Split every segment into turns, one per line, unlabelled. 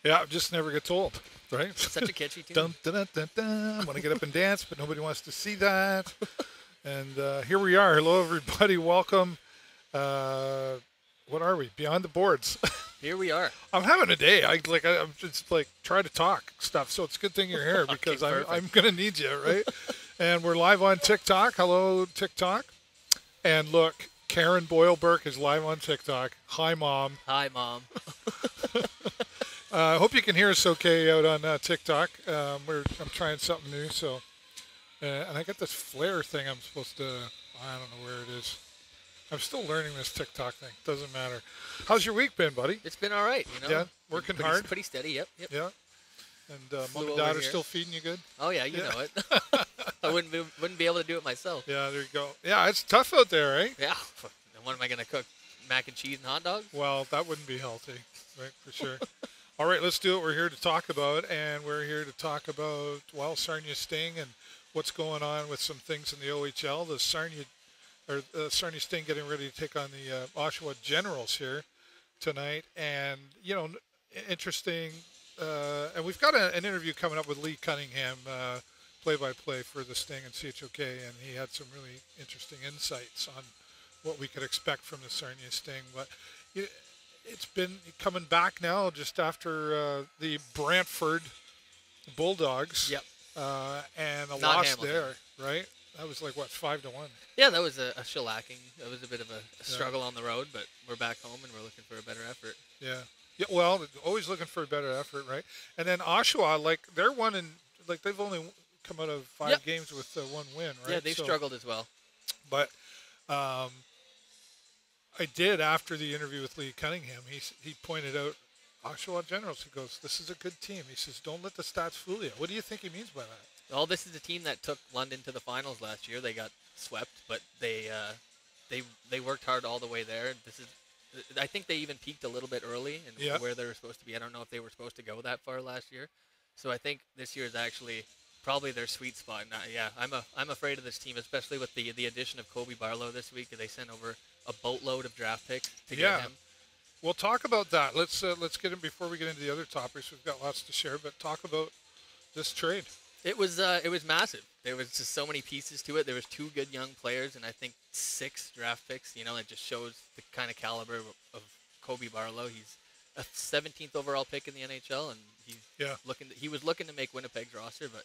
Yeah, it just never gets old, right?
It's such a catchy tune.
Dun, dun, dun, dun, dun. I want to get up and dance, but nobody wants to see that. And here we are. Hello, everybody. Welcome. What are we? Beyond the boards.
Here we are.
I'm having a day. I'm just like trying to talk stuff. So it's a good thing you're here because I'm gonna need you, right? And we're live on TikTok. Hello, TikTok. And look, Karen Boyle Burke is live on TikTok. Hi, Mom.
Hi, Mom.
I hope you can hear us okay out on TikTok. I'm trying something new, so and I got this flare thing. I'm supposed to. I don't know where it is. I'm still learning this TikTok thing. Doesn't matter. How's your week been, buddy?
It's been all right.
Yeah, working hard.
Pretty steady. Yep.
Yeah. And mom and dad are still feeding you good.
Oh yeah, you know it. I wouldn't be able to do it myself.
Yeah, there you go. Yeah, it's tough out there, right?
Yeah. What am I gonna cook? Mac and cheese and hot dogs?
Well, that wouldn't be healthy, right? For sure. All right, let's do it. We're here to talk about, and we're here to talk about, well, Sarnia Sting and what's going on with some things in the OHL. The Sarnia Sting getting ready to take on the Oshawa Generals here tonight, and interesting. And we've got an interview coming up with Leigh Cunningham, play-by-play for the Sting and CHOK, and he had some really interesting insights on what we could expect from the Sarnia Sting. But it's been coming back now just after the Brantford Bulldogs.
Yep.
And a
Not
loss
Hamilton.
there, right? That was like, what, 5-1?
Yeah, that was a shellacking. That was a bit of a struggle on the road, but we're back home and we're looking for a better effort.
Yeah. Yeah, well, always looking for a better effort, right? And then Oshawa, they're they've only come out of 5 games with one win, right?
Yeah, they've struggled as well.
But I did, after the interview with Leigh Cunningham, he pointed out Oshawa Generals. He goes, this is a good team. He says, don't let the stats fool you. What do you think he means by that?
Well, this is a team that took London to the finals last year. They got swept, but they worked hard all the way there. I think they even peaked a little bit early in where they were supposed to be. I don't know if they were supposed to go that far last year. So I think this year is actually probably their sweet spot. Now, yeah, I'm afraid of this team, especially with the addition of Kobe Barlow this week. They sent over a boatload of draft picks to get him.
We'll talk about that. Let's get him before we get into the other topics. We've got lots to share, but talk about this trade.
It was massive. There was just so many pieces to it. There was 2 good young players, and I think 6 draft picks. It just shows the kind of caliber of Kobe Barlow. He's a 17th overall pick in the NHL, and he was looking to make Winnipeg's roster, but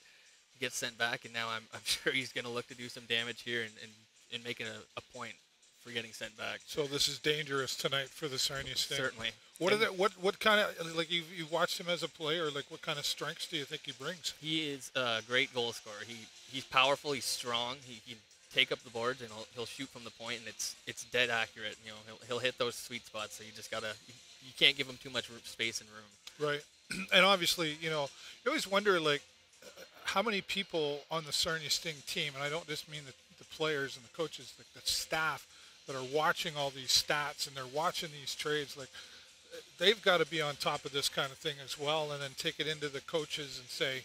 he gets sent back, and now I'm sure he's going to look to do some damage here and making a point for getting sent back.
So this is dangerous tonight for the Sarnia Sting.
Certainly.
What kind of you watched him as a player? What kind of strengths do you think he brings?
He is a great goal scorer. He's powerful. He's strong. He can take up the boards and he'll shoot from the point, and it's dead accurate. He'll hit those sweet spots. So you can't give him too much space and room.
Right. And obviously, you always wonder how many people on the Sarnia Sting team, and I don't just mean the players and the coaches, the staff that are watching all these stats and they're watching these trades, they've got to be on top of this kind of thing as well, and then take it into the coaches and say,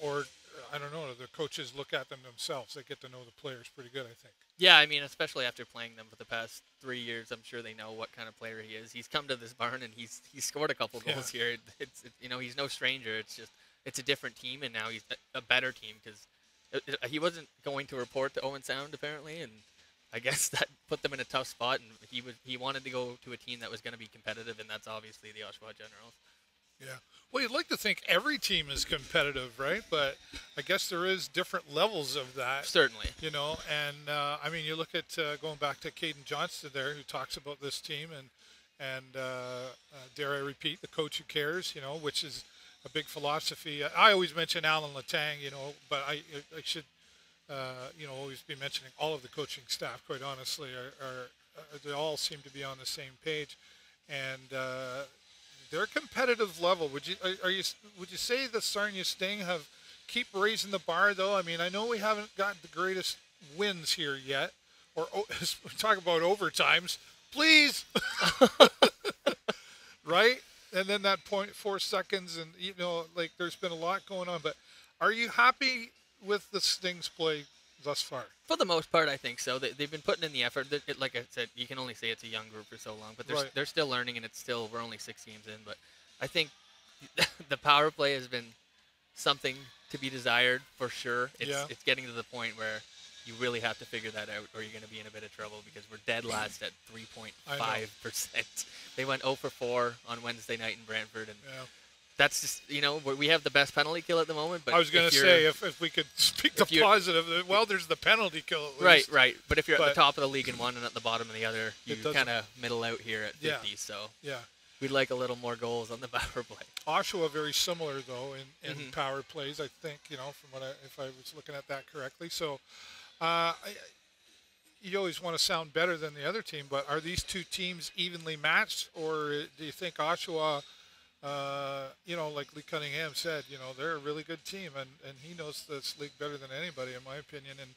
or I don't know, the coaches look at them themselves. They get to know the players pretty good, I think.
Yeah, I mean, especially after playing them for the past 3 years, I'm sure they know what kind of player he is. He's come to this barn and he's scored a couple goals here. He's no stranger. It's a different team, and now he's a better team because he wasn't going to report to Owen Sound apparently, and I guess that put them in a tough spot, and he wanted to go to a team that was going to be competitive, and that's obviously the Oshawa Generals.
Yeah. Well, you'd like to think every team is competitive, right? But I guess there is different levels of that.
Certainly.
And I mean, you look at going back to Caden Johnston there, who talks about this team, and dare I repeat, the coach who cares, which is a big philosophy. I always mention Alan Letang, but I should. Always be mentioning all of the coaching staff, quite honestly, they all seem to be on the same page, and their competitive level. Would you say the Sarnia Sting keep raising the bar though? I mean, I know we haven't got the greatest wins here yet, or talk about overtimes, please, right? And then that 0.4 seconds, and there's been a lot going on. But are you happy with the Sting's play thus far?
For the most part, I think so. They've been putting in the effort. Like I said, you can only say it's a young group for so long, but they're still learning, and we're only 6 games in. But I think the power play has been something to be desired for sure. It's getting to the point where you really have to figure that out, or you're going to be in a bit of trouble because we're dead last at 3.5%. They went 0 for 4 on Wednesday night in Brantford, and that's just, we have the best penalty kill at the moment. But
I was going to say, if we could speak the positive, well, there's the penalty kill at least.
Right. But if you're at the top of the league in one and at the bottom of the other, you kind of middle out here at 50. So we'd like a little more goals on the power play.
Oshawa very similar though in power plays, I think. From if I was looking at that correctly. So. You always want to sound better than the other team, but are these two teams evenly matched, or do you think Oshawa, like Leigh Cunningham said, they're a really good team, and he knows this league better than anybody, in my opinion, and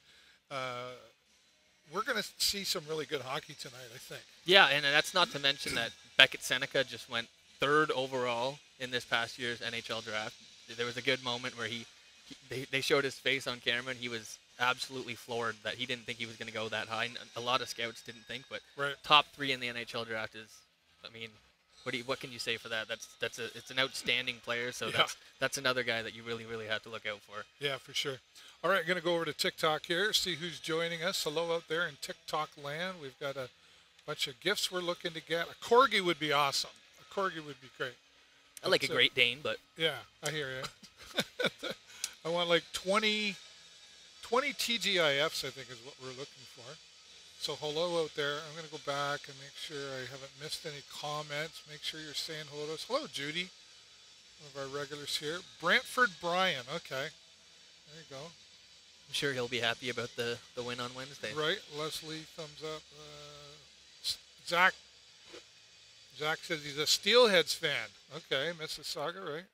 we're going to see some really good hockey tonight, I think.
Yeah, and that's not to mention that Beckett Seneca just went 3rd overall in this past year's NHL draft. There was a good moment where they showed his face on camera, and he was absolutely floored that he didn't think he was going to go that high. A lot of scouts didn't think, but top 3 in the NHL draft is, what can you say for that? It's an outstanding player, so that's another guy that you really, really have to look out for.
Yeah, for sure. All right, I'm going to go over to TikTok here, see who's joining us. Hello out there in TikTok land. We've got a bunch of gifts we're looking to get. A Corgi would be awesome. A Corgi would be great.
I like a Great Dane, but...
Yeah, I hear you. I want like 20 TGIFs, I think, is what we're looking for. So hello out there. I'm going to go back and make sure I haven't missed any comments. Make sure you're saying hello to us. Hello, Judy, one of our regulars here. Brantford Brian. Okay. There you go.
I'm sure he'll be happy about the win on Wednesday.
Right. Leslie, thumbs up. Zach says he's a Steelheads fan. Okay. Mississauga, right?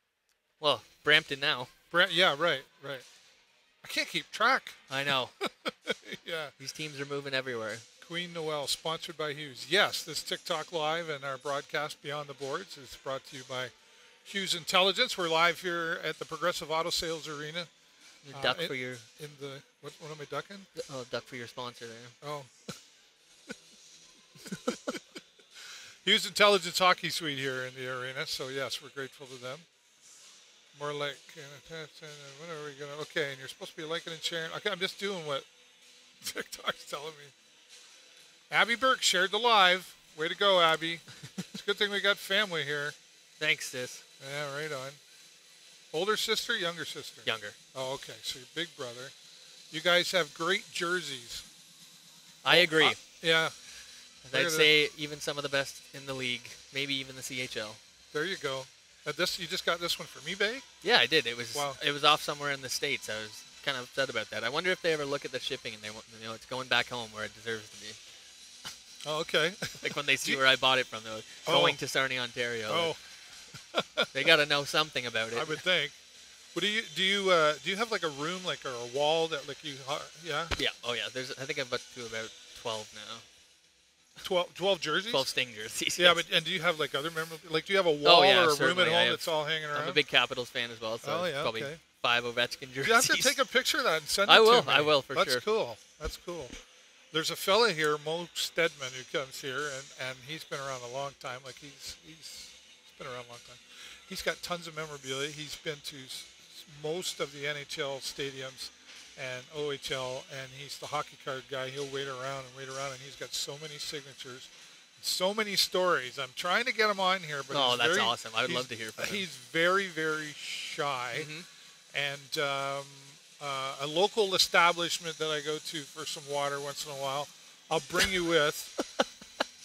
Well, Brampton now.
Yeah, right. I can't keep track.
I know.
Yeah.
These teams are moving everywhere.
Queen Noel, sponsored by Hughes. Yes, this TikTok Live and our broadcast Beyond the Boards is brought to you by Hughes Intelligence. We're live here at the Progressive Auto Sales Arena.
Duck for your...
What am I ducking?
Oh, duck for your sponsor there.
Oh. Hughes Intelligence Hockey Suite here in the arena. So, yes, we're grateful to them. More like, when are we going to, okay, and you're supposed to be liking and sharing. Okay, I'm just doing what TikTok's telling me. Abby Burke shared the live. Way to go, Abby. It's a good thing we got family here.
Thanks, sis.
Yeah, right on. Older sister, younger sister?
Younger.
Oh, okay, so your big brother. You guys have great jerseys.
I agree.
Yeah.
I'd say even some of the best in the league, maybe even the CHL.
There you go. You just got this one from eBay?
Yeah, I did. It was off somewhere in the States. I was kind of upset about that. I wonder if they ever look at the shipping and it's going back home where it deserves to be.
Oh, okay.
Like when they see where I bought it from, they're going to Sarnia, Ontario.
Oh.
They got to know something about it.
I would think. What do you have like a room or a wall that yeah?
Yeah. Oh yeah. I think I've got to about 12 now.
12 jerseys?
12 Sting jerseys.
Yeah, but do you have like other memorabilia? Like, do you have a wall or a room at home that's all hanging around?
I'm a big Capitals fan as well, so probably 5 Ovechkin jerseys.
You have to take a picture of that and send it to me.
I will, for sure.
That's cool. That's cool. There's a fella here, Mo Stedman, who comes here, and he's been around a long time. Like, he's been around a long time. He's got tons of memorabilia. He's been to most of the NHL stadiums and OHL, and he's the hockey card guy. He'll wait around, and he's got so many signatures, so many stories. I'm trying to get him on here, but
that's awesome. I would love to hear from him.
He's very, very shy, and a local establishment that I go to for some water once in a while, I'll bring you with,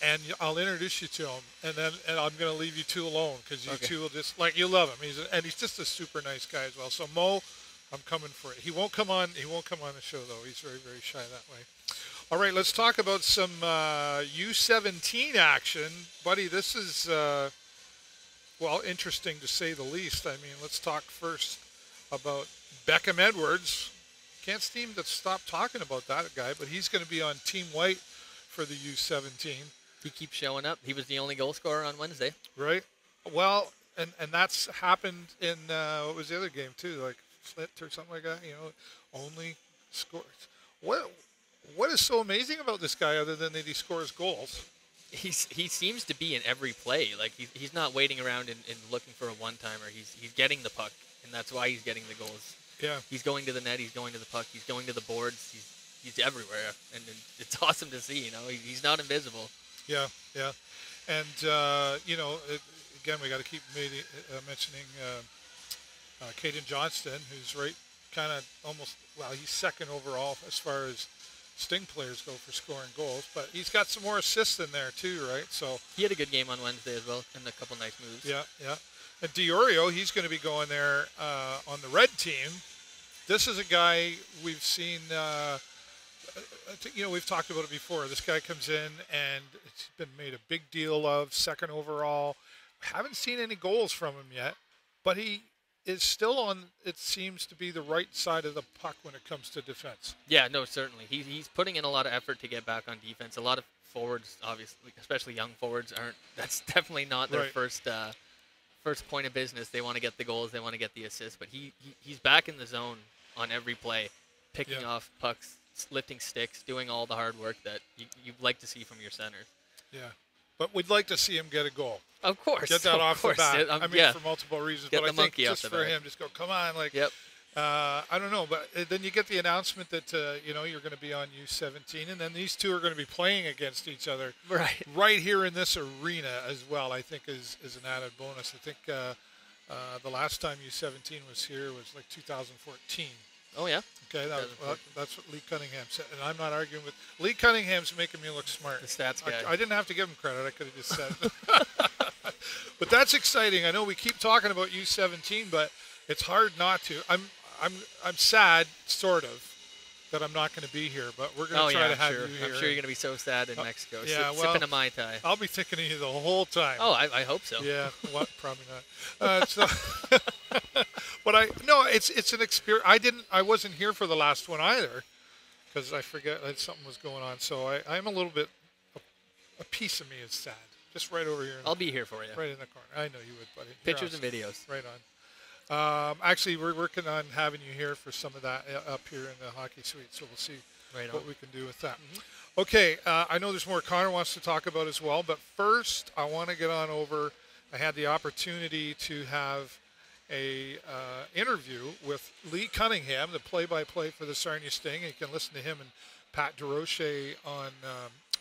and I'll introduce you to him, and I'm going to leave you two alone because you two will just you love him. He's just a super nice guy as well. So Mo, I'm coming for it. He won't come on the show though. He's very, very shy that way. All right, let's talk about some U17 action, buddy. This is interesting to say the least. I mean, let's talk first about Beckham Edwards. Can't seem to stop talking about that guy, but he's going to be on Team White for the U17.
He keeps showing up. He was the only goal scorer on Wednesday.
Right. Well, and that's happened in what was the other game too, like Flint or something like that. Only scores. What is so amazing about this guy other than that he scores goals?
he seems to be in every play. Like he's not waiting around and looking for a one-timer. He's getting the puck, and that's why he's getting the goals.
Yeah.
He's going to the net. He's going to the puck. He's going to the boards. He's everywhere, and it's awesome to see. He's not invisible.
Yeah, yeah, and again, we got to keep mentioning Caden Johnston, who's right, kind of almost. Well, he's second overall as far as Sting players go for scoring goals, but he's got some more assists in there too, right? So
he had a good game on Wednesday as well, and a couple nice moves.
Yeah, yeah. And Diorio, he's going to be going there on the red team. This is a guy we've seen. We've talked about it before. This guy comes in and it's been made a big deal of, second overall. Haven't seen any goals from him yet, but he is still on, it seems to be the right side of the puck when it comes to defense.
Yeah, no, certainly. He's putting in a lot of effort to get back on defense. A lot of forwards, obviously, especially young forwards, that's definitely not their first point of business. They want to get the goals, they want to get the assists, but he's back in the zone on every play, picking off pucks, lifting sticks, doing all the hard work that you'd like to see from your centers.
Yeah, but we'd like to see him get a goal.
Of course.
Get that off the bat. For multiple reasons.
Get
but
the
I think just for
back.
him, just go, come on.
Yep.
I don't know. But then you get the announcement that, you're going to be on U17, and then these two are going to be playing against each other. Right here in this arena as well, I think is an added bonus. I think the last time U17 was here was like 2014.
Oh, yeah?
Okay, that's what Leigh Cunningham said. And I'm not arguing with Leigh Cunningham's making me look smart.
The stats guy.
I didn't have to give him credit. I could have just said it. But that's exciting. I know we keep talking about U17, but it's hard not to. I'm sad, sort of, that I'm not going to be here, but we're going to try to have you here.
I'm sure you're going to be so sad in Mexico,
sipping
a Mai Tai.
I'll be thinking of you the whole time.
Oh, I hope so.
Yeah, probably not. But it's an experience. I wasn't here for the last one either, because I forget that something was going on. So I'm a little bit, a piece of me is sad. Just right over here.
I'll be here for you.
Right in the corner. I know you would, buddy.
Pictures and videos.
Right on. Actually, we're working on having you here for some of that up here in the hockey suite, so we'll see what we can do with that. Mm-hmm. Okay, I know there's more Connor wants to talk about as well, but first I want to get on over. I had the opportunity to have a interview with Leigh Cunningham, the play-by-play for the Sarnia Sting. You can listen to him and Pat DeRoche on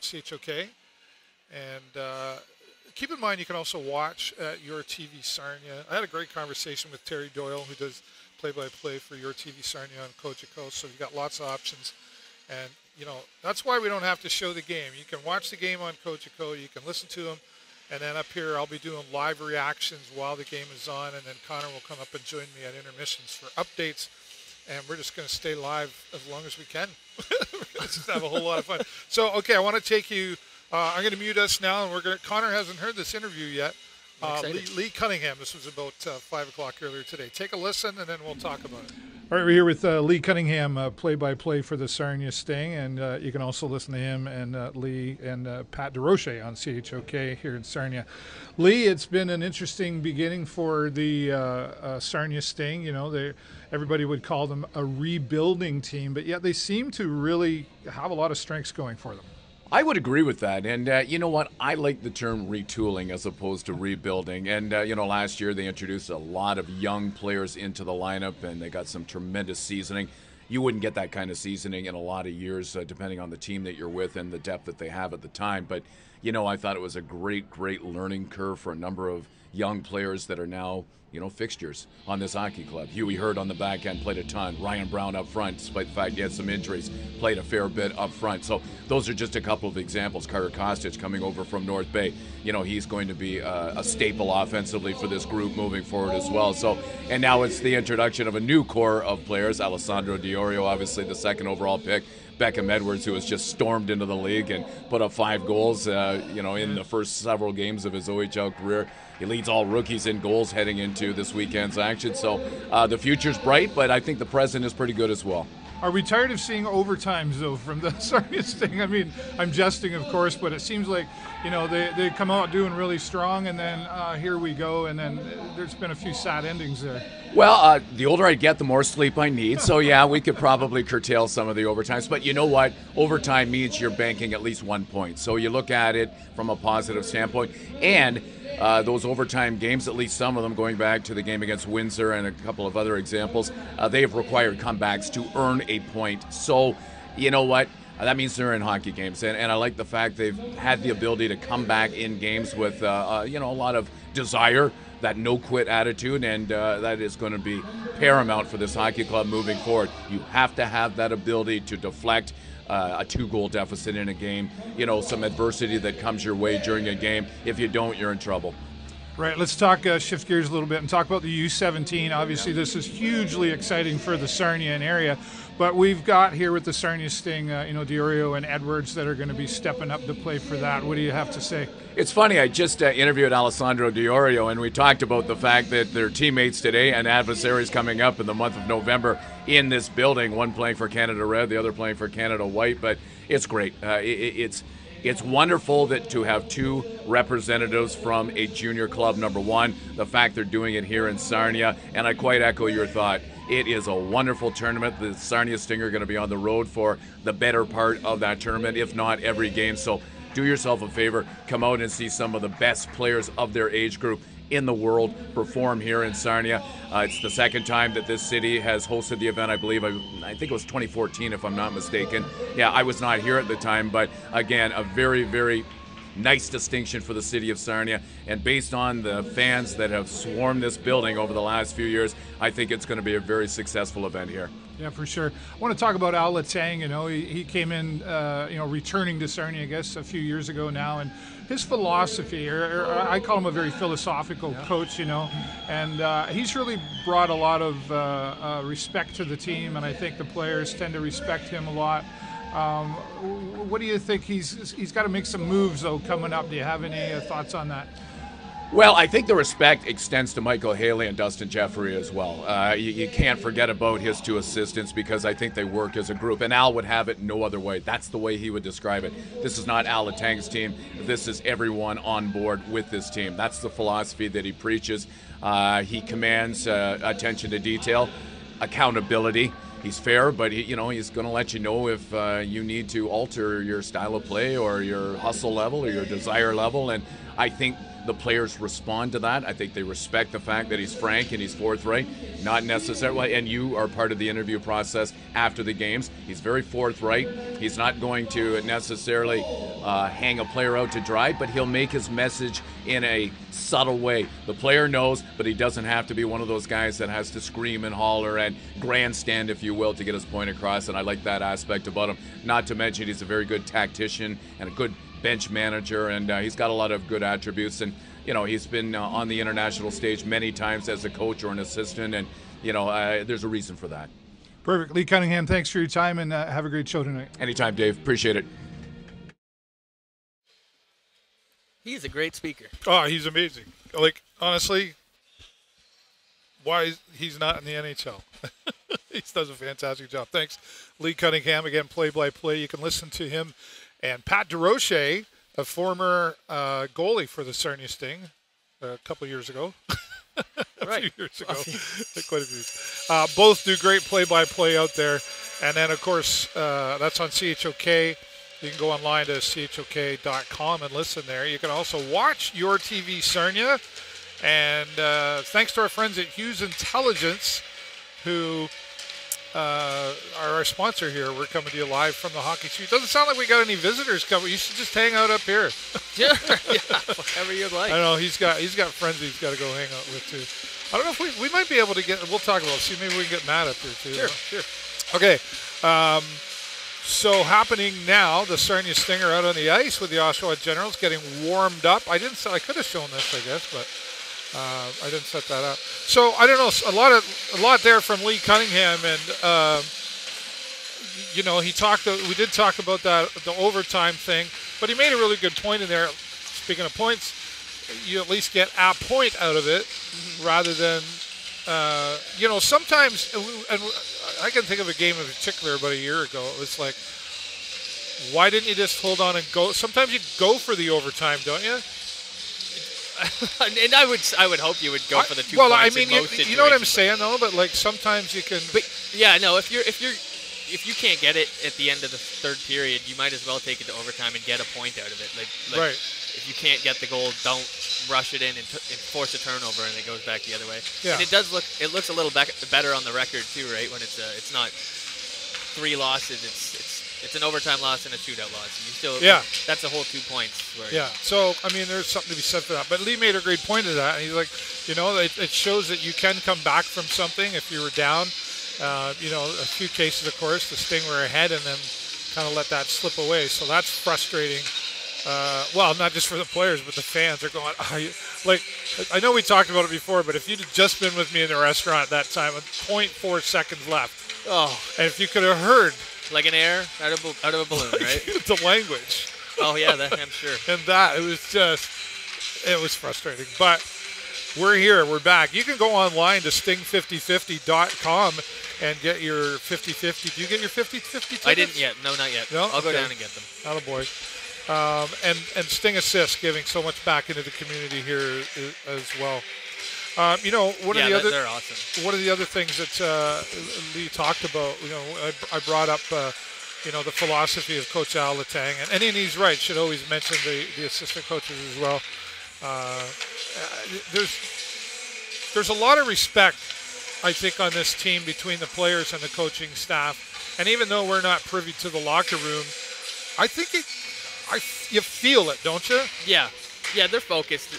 CHOK. And keep in mind, you can also watch at Your TV Sarnia. I had a great conversation with Terry Doyle, who does play-by-play for Your TV Sarnia on CHOK. So you've got lots of options. And, that's why we don't have to show the game. You can watch the game on CHOK. You can listen to them. And then up here, I'll be doing live reactions while the game is on. And then Connor will come up and join me at intermissions for updates. And we're just going to stay live as long as we can. Let's just have a whole lot of fun. So, okay, I want to take you. I'm going to mute us now, and Connor hasn't heard this interview yet. Leigh Cunningham. This was about 5 o'clock earlier today. Take a listen, and then we'll talk about it. All right, we're here with Leigh Cunningham, play-by-play for the Sarnia Sting, and you can also listen to him and Leigh and Pat DeRoche on CHOK here in Sarnia. Leigh, it's been an interesting beginning for the Sarnia Sting. Everybody would call them a rebuilding team, but yet they seem to really have a lot of strengths going for them.
I would agree with that. And you know what? I like the term retooling as opposed to rebuilding. And, last year they introduced a lot of young players into the lineup, and they got some tremendous seasoning. You wouldn't get that kind of seasoning in a lot of years, depending on the team that you're with and the depth that they have at the time. But, I thought it was a great, great learning curve for a number of young players that are now, fixtures on this hockey club. Huey Hurd on the back end played a ton. Ryan Brown up front, despite the fact he had some injuries, played a fair bit up front. So those are just a couple of examples. Carter Kostic coming over from North Bay. He's going to be a staple offensively for this group moving forward as well. So, and now it's the introduction of a new core of players. Alessandro Diorio, obviously the second overall pick. Beckham Edwards, who has just stormed into the league and put up 5 goals, in the first several games of his OHL career. He leads all rookies in goals heading into this weekend's action. So the future's bright, but I think the present is pretty good as well.
Are we tired of seeing overtimes, though, from the Sarnia Sting? I mean, I'm jesting, of course, but it seems like, they come out doing really strong, and then here we go, and then there's been a few sad endings there.
Well, the older I get, the more sleep I need. So, yeah, we could probably curtail some of the overtimes. But you know what? Overtime means you're banking at least 1 point. So you look at it from a positive standpoint. And those overtime games, at least some of them, going back to the game against Windsor and a couple of other examples, they have required comebacks to earn a point. So, you know what? That means they're in hockey games. And I like the fact they've had the ability to come back in games with, a lot of desire, that no-quit attitude, and that is going to be paramount for this hockey club moving forward. You have to have that ability to deflect a 2-goal deficit in a game, some adversity that comes your way during a game. If you don't, you're in trouble.
Right, let's talk, shift gears a little bit and talk about the U17. Obviously, this is hugely exciting for the Sarnia area, but we've got here with the Sarnia Sting, Diorio and Edwards that are going to be stepping up to play for that. What do you have to say?
It's funny, I just interviewed Alessandro Diorio, and we talked about the fact that they're teammates today and adversaries coming up in the month of November in this building, one playing for Canada Red, the other playing for Canada White, but it's great. It's wonderful that to have 2 representatives from a junior club, number one, the fact they're doing it here in Sarnia, and I quite echo your thought. It is a wonderful tournament. The Sarnia Sting are going to be on the road for the better part of that tournament, if not every game. So do yourself a favor, come out and see some of the best players of their age group in the world perform here in Sarnia. It's the second time that this city has hosted the event. I believe, I think it was 2014 if I'm not mistaken. Yeah, I was not here at the time, but again, a very, very nice distinction for the city of Sarnia. And based on the fans that have swarmed this building over the last few years, I think it's going to be a very successful event here.
Yeah, for sure. I want to talk about Al Letang. He came in, returning to Sarnia, I guess, a few years ago now, and his philosophy, or I call him a very philosophical coach, and he's really brought a lot of respect to the team, and I think the players tend to respect him a lot. What do you think? He's got to make some moves, though, coming up. Do you have any thoughts on that?
Well, I think the respect extends to Michael Haley and Dustin Jeffrey as well. You can't forget about his 2 assistants because I think they work as a group, and Al would have it no other way. That's the way he would describe it. This is not Al Letang's team. This is everyone on board with this team. That's the philosophy that he preaches. He commands attention to detail, accountability. He's fair, but he's going to let you know if you need to alter your style of play or your hustle level or your desire level, and I think the players respond to that. I think they respect the fact that he's frank and he's forthright, not necessarily, and you are part of the interview process after the games. He's very forthright. He's not going to necessarily hang a player out to dry, but he'll make his message in a subtle way. The player knows, but he doesn't have to be one of those guys that has to scream and holler and grandstand, if you will, to get his point across, and I like that aspect about him. Not to mention he's a very good tactician and a good bench manager, and he's got a lot of good attributes, and he's been on the international stage many times as a coach or an assistant, and there's a reason for that.
Perfect. Leigh Cunningham, thanks for your time, and have a great show tonight.
Anytime, Dave. Appreciate it.
He's a great speaker.
Oh, he's amazing. Like, honestly, why he's not in the NHL? He does a fantastic job. Thanks, Leigh Cunningham. Again, play-by-play. You can listen to him. And Pat DeRoche, a former goalie for the Sarnia Sting a couple years ago. a few years ago. Quite a few. Both do great play-by-play out there. And then, of course, that's on CHOK. You can go online to chok.com and listen there. You can also watch Your TV Sarnia. And thanks to our friends at Hughes Intelligence, who are our sponsor here. We're coming to you live from the hockey suite. Doesn't sound like we got any visitors coming. You should just hang out up here.
Sure, yeah, whatever you'd like.
I don't know. He's got friends he's got to go hang out with too. I don't know if we might be able to get. We'll talk about it. See, maybe we can get Matt up here too.
Sure.
Okay. So happening now, the Sarnia Stinger out on the ice with the Oshawa Generals getting warmed up. I could have shown this, I guess, but I didn't set that up. So I don't know. A lot there from Leigh Cunningham, and he talked. We did talk about the overtime thing, but he made a really good point in there. Speaking of points, you at least get a point out of it, rather than sometimes. And I can think of a game in particular about a year ago. It was like, why didn't you just hold on and go? Sometimes you go for the overtime, don't you?
And I would hope you would go for the 2
well,
points.
I mean,
in most
you know what I'm
situations,
saying though. But like sometimes you can.
But yeah, no. If you can't get it at the end of the third period, you might as well take it to overtime and get a point out of it. Like
right.
If you can't get the goal, don't rush it in and force a turnover and it goes back the other way.
Yeah.
And it looks a little better on the record too, right? When it's not 3 losses, it's an overtime loss and a shootout loss. And you still that's a whole 2 points.
Yeah. So I mean, there's something to be said for that. But Leigh made a great point of that. And he's like, it shows that you can come back from something if you were down. A few cases, of course, the Sting were ahead and then kind of let that slip away. So that's frustrating. Well, not just for the players, but the fans are going, I know we talked about it before, but if you'd just been with me in the restaurant at that time with 0.4 seconds left, and if you could have heard.
Like an air out of a balloon, right?
The language.
Oh, yeah, that I'm sure.
And it was frustrating. But we're here. We're back. You can go online to sting5050.com and get your 50-50. Do you get your 50-50 tickets?
I didn't yet. No, not yet.
No?
I'll go down and get them.
Attaboy. And Sting Assist giving so much back into the community here as well.
They're awesome.
One of the other things that Leigh talked about, I brought up, the philosophy of Coach Al Letang, and he's right. Should always mention the assistant coaches as well. There's a lot of respect, I think, on this team between the players and the coaching staff. And even though we're not privy to the locker room, I think you feel it, don't you?
Yeah, they're focused.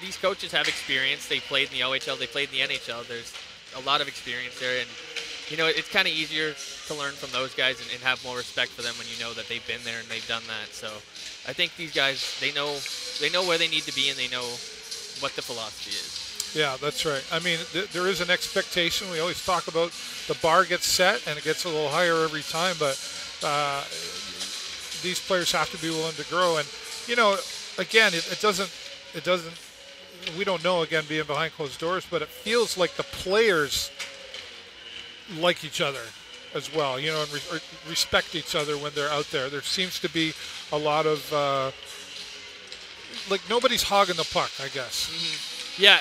These coaches have experience. They played in the OHL. They played in the NHL. There's a lot of experience there, and it's kind of easier to learn from those guys and have more respect for them when you know that they've been there and they've done that. So I think these guys, they know where they need to be and they know what the philosophy is.
Yeah, that's right. I mean, there is an expectation. We always talk about the bar gets set and it gets a little higher every time, but these players have to be willing to grow. And again, it doesn't. We don't know, again, being behind closed doors, but it feels like the players like each other as well, and respect each other when they're out there. There seems to be a lot of nobody's hogging the puck, I guess.
Mm-hmm. Yeah,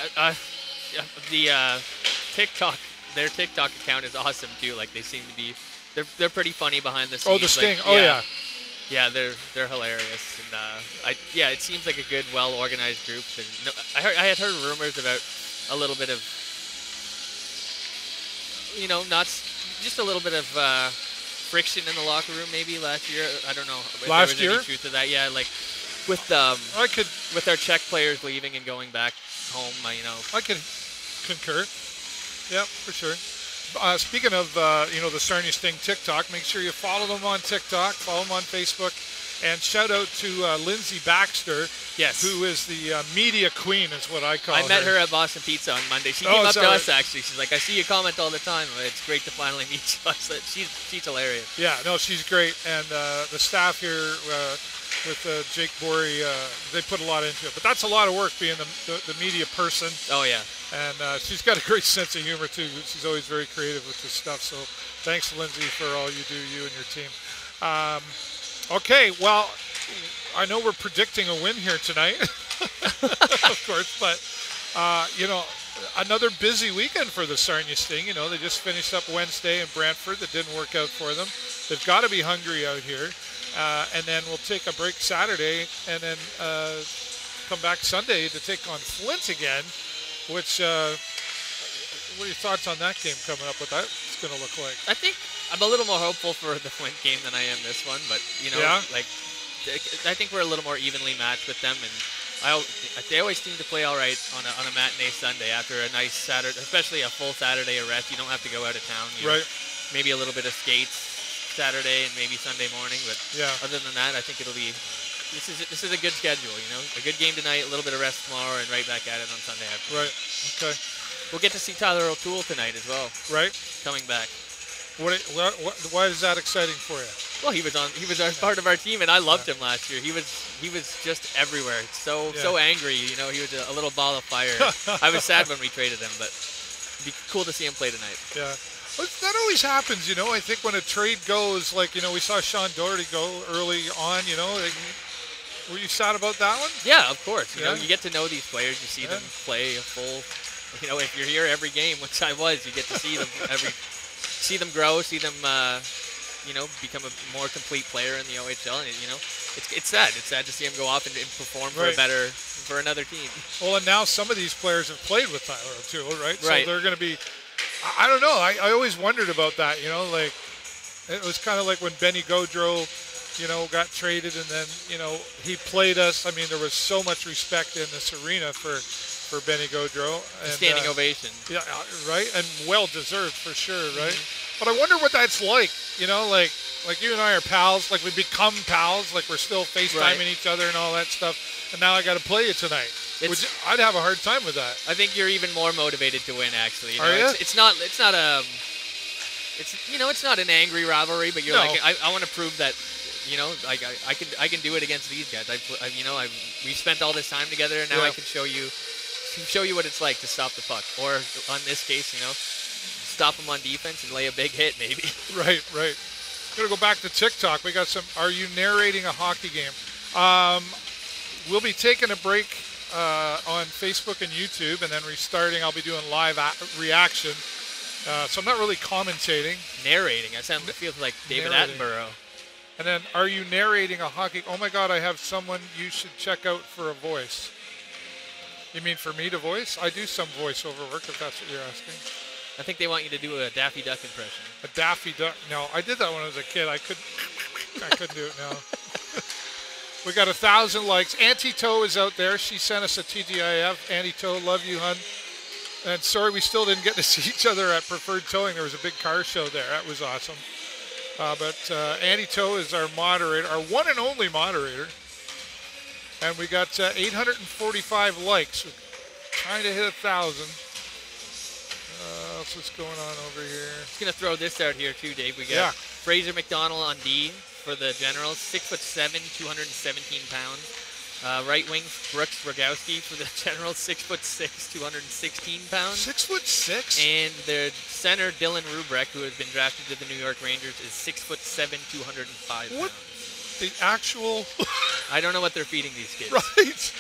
the their TikTok account is awesome too. Like they seem to be, they're pretty funny behind the scenes.
Oh, the Sting.
Yeah. Yeah, they're hilarious, and it seems like a good, well-organized group. And I had heard rumors about a little bit of, just a little bit of friction in the locker room maybe last year. I don't know if there was any truth to that. Yeah, like with with our Czech players leaving and going back home.
I can concur. Yeah, for sure. Speaking of, the Sarnia Sting TikTok, make sure you follow them on TikTok, follow them on Facebook, and shout out to Lindsay Baxter,
yes,
who is the media queen, is what I call her.
I met her at Boston Pizza on Monday. She came up to us, actually. She's like, I see you comment all the time. It's great to finally meet you. She's hilarious.
Yeah, no, she's great. And the staff here with Jake Borey, they put a lot into it. But that's a lot of work being the media person.
Oh, yeah.
And she's got a great sense of humor, too. She's always very creative with this stuff. So thanks, Lindsay, for all you do, you and your team. Okay, well, I know we're predicting a win here tonight, of course. But, another busy weekend for the Sarnia Sting. They just finished up Wednesday in Brantford. That didn't work out for them. They've got to be hungry out here. And then we'll take a break Saturday and then come back Sunday to take on Flint again. Which, what are your thoughts on that game coming up? What that's going to look like?
I think I'm a little more hopeful for the Flint game than I am this one. But, I think we're a little more evenly matched with them. And they always seem to play all right on a matinee Sunday after a nice Saturday, especially a full Saturday of rest. You don't have to go out of town.
Right.
Maybe a little bit of skates Saturday and maybe Sunday morning. But other than that, I think it'll be... This is a good schedule, a good game tonight, a little bit of rest tomorrow, and right back at it on Sunday afternoon.
Right. Okay.
We'll get to see Tyler O'Toole tonight as well.
Right.
Coming back.
Why is that exciting for you?
Well, he was part of our team, and I loved him last year. He was just everywhere. So angry, he was a little ball of fire. I was sad when we traded him, but it'd be cool to see him play tonight.
Yeah. That always happens, I think when a trade goes, we saw Sean Doherty go early on, Were you sad about that one?
Yeah, of course. You
Yeah.
know, you get to know these players. You see them play a full. You know, if you're here every game, which I was, you get to see them see them grow, see them, you know, become a more complete player in the OHL. And you know, it's sad. It's sad to see them go off and perform for another team.
Well, and now some of these players have played with Tyler O'Toole, right?
Right.
So they're going to be. I don't know. I always wondered about that. You know, like it was kind of like when Benny Gaudreau, you know, got traded, and then you know he played us. I mean, there was so much respect in this arena for Benny Gaudreau. And,
standing ovation.
Yeah, right, and well deserved for sure, right? Mm-hmm. But I wonder what that's like. You know, like you and I are pals. Like we become pals. Like we're still FaceTiming each other and all that stuff. And now I got to play you tonight. I'd have a hard time with that.
I think you're even more motivated to win. Actually, you know,
are you?
It's not you know, it's not an angry rivalry, but you're like, I want to prove that. You know, like I can do it against these guys. We spent all this time together, and now I can show you what it's like to stop the puck, or on this case, you know, stop them on defense and lay a big hit, maybe.
Right. I'm gonna go back to TikTok. We got some. Are you narrating a hockey game? We'll be taking a break on Facebook and YouTube, and then restarting. I'll be doing live reaction. So I'm not really commentating.
Narrating. I feel like David Attenborough.
And then, are you narrating a hockey? Oh my God, I have someone you should check out for a voice. You mean for me to voice? I do some voiceover work, if that's what you're asking.
I think they want you to do a Daffy Duck impression.
A Daffy Duck? No, I did that when I was a kid. I couldn't do it now. We got 1,000 likes. Auntie Toe is out there. She sent us a TGIF. Auntie Toe, love you, hun. And sorry we still didn't get to see each other at Preferred Towing. There was a big car show there. That was awesome. But Auntie Toe is our moderator, our one and only moderator. And we got 845 likes. We're trying to hit 1,000. What's going on over here?
Just going to throw this out here too, Dave. We got Fraser McDonald on D for the Generals, 6'7", 217 pounds. Right wing, Brooks Rogowski for the Generals, 6'6", 216 pounds.
6'6"?
And their center, Dylan Rubrecht, who has been drafted to the New York Rangers, is 6'7", 205 pounds.
What? The actual...
I don't know what they're feeding these kids.
Right.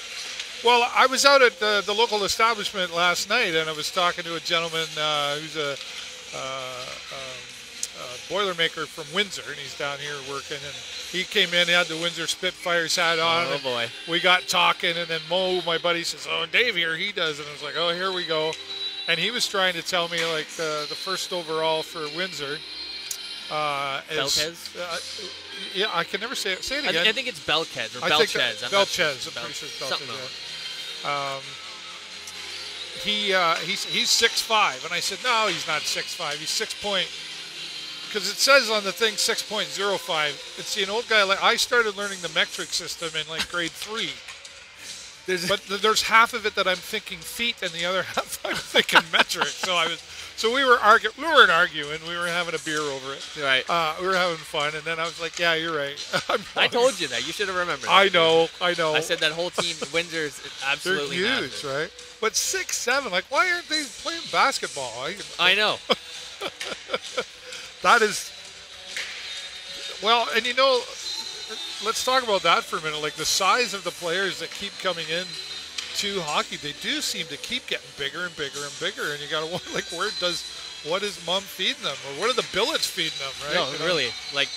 Well, I was out at the local establishment last night, and I was talking to a gentleman who's a Boilermaker from Windsor, and he's down here working, and he came in, he had the Windsor Spitfires hat on.
Oh, boy.
We got talking, and then Mo, my buddy, says, oh, Dave here, he does. And I was like, oh, here we go. And he was trying to tell me, like, the first overall for Windsor
Belchez?
Yeah, I can never say it. Say it again.
I think it's Belchez or Belchez.
Belchez. I'm pretty sure it's Belchez. He's 6'5", and I said, no, he's not 6'5". He's 6 point. Because it says on the thing 6.05. It's an old guy. Like I started learning the metric system in like grade 3. But there's half of it that I'm thinking feet, and the other half I'm thinking metric. So we were arguing. We weren't arguing. We were having a beer over it.
Right.
We were having fun, and then I was like, "Yeah, you're right."
I told you that. You should have remembered.
I know.
I said that whole team, Windsor's absolutely
they're huge,
massive.
right? But 6'7", like why aren't they playing basketball?
I know.
That is. Well, and you know, let's talk about that for a minute. Like the size of the players that keep coming in to hockey, they do seem to keep getting bigger and bigger and bigger. And you got to wonder, like, what is mom feeding them, or what are the billets feeding them, right?
No, really, like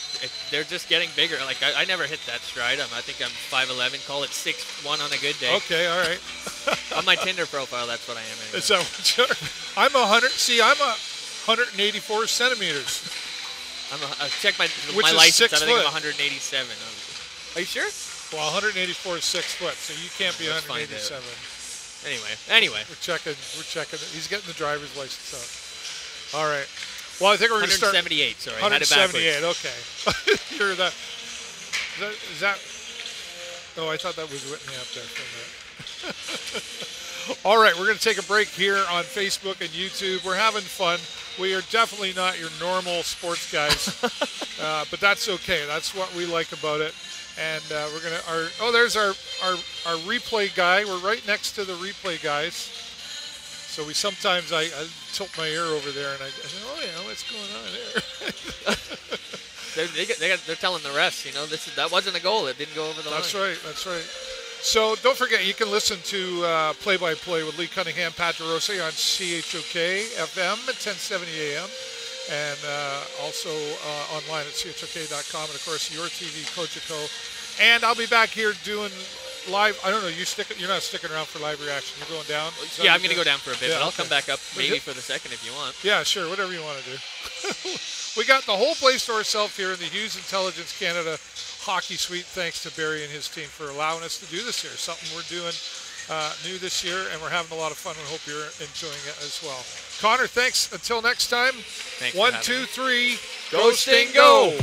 they're just getting bigger. Like I never hit that stride. I think I'm 5'11", call it 6'1" on a good day.
Okay, all right.
On my Tinder profile, that's what I am. Anyway.
Is that what you're? I'm 100. See, I'm 184 centimeters.
I checked my license. I think I'm 187. Are you sure?
Well, 184 is 6 foot, so you can't be 187.
Anyway.
We're checking. He's getting the driver's license out. All right. Well, I think we're going to start.
178. Sorry,
178. Okay. You're that. Is that? Oh, I thought that was Whitney up there for a minute. All right, we're going to take a break here on Facebook and YouTube. We're having fun. We are definitely not your normal sports guys, but that's okay. That's what we like about it. And we're gonna. There's our replay guy. We're right next to the replay guys. So we sometimes I tilt my ear over there and I say, oh yeah, what's going on there?
they're telling the rest, that wasn't a goal. It didn't go over the line.
That's right. So don't forget, you can listen to Play-by-Play with Leigh Cunningham, Pat DeRossi on CHOK FM at 1070 AM. And also online at chok.com. And, of course, your TV, Cogeco. And I'll be back here doing live. I don't know. You're not sticking around for live reaction. You're going down?
Yeah, I'm going to go down for a bit, but I'll come back up maybe for the second if you want.
Yeah, sure. Whatever you want to do. We got the whole place to ourselves here in the Hughes Intelligence Canada Hockey Suite. Thanks to Barry and his team for allowing us to do this here. Something we're doing new this year, and we're having a lot of fun. We hope you're enjoying it as well. Connor, thanks. Until next time.
Thanks.
1, 2, 3. Go Sting, go!